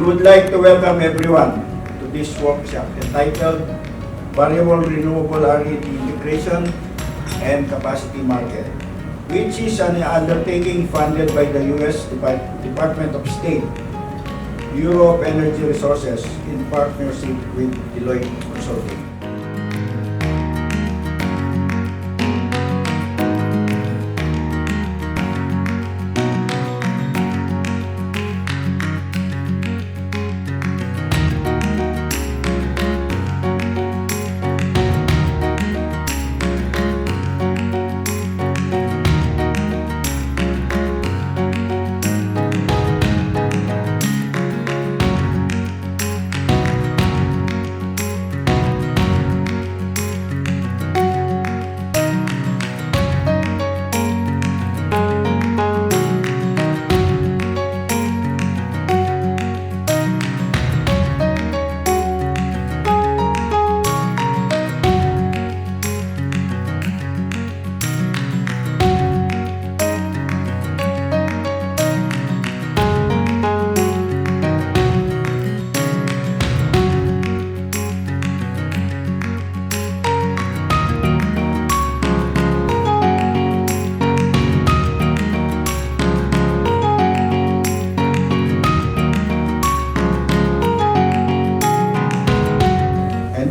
would like to welcome everyone to this workshop entitled Variable Renewable RED Integration and Capacity Market, which is an undertaking funded by the U.S. Department of State, Bureau of Energy Resources in partnership with Deloitte Touche.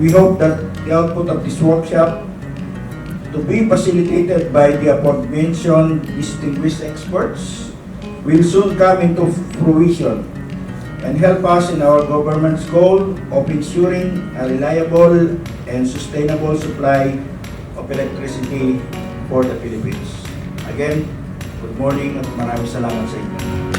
We hope that the output of this workshop, to be facilitated by the aforementioned distinguished experts, will soon come into fruition and help us in our government's goal of ensuring a reliable and sustainable supply of electricity for the Philippines. Again, good morning at maraming salamat sa inyo.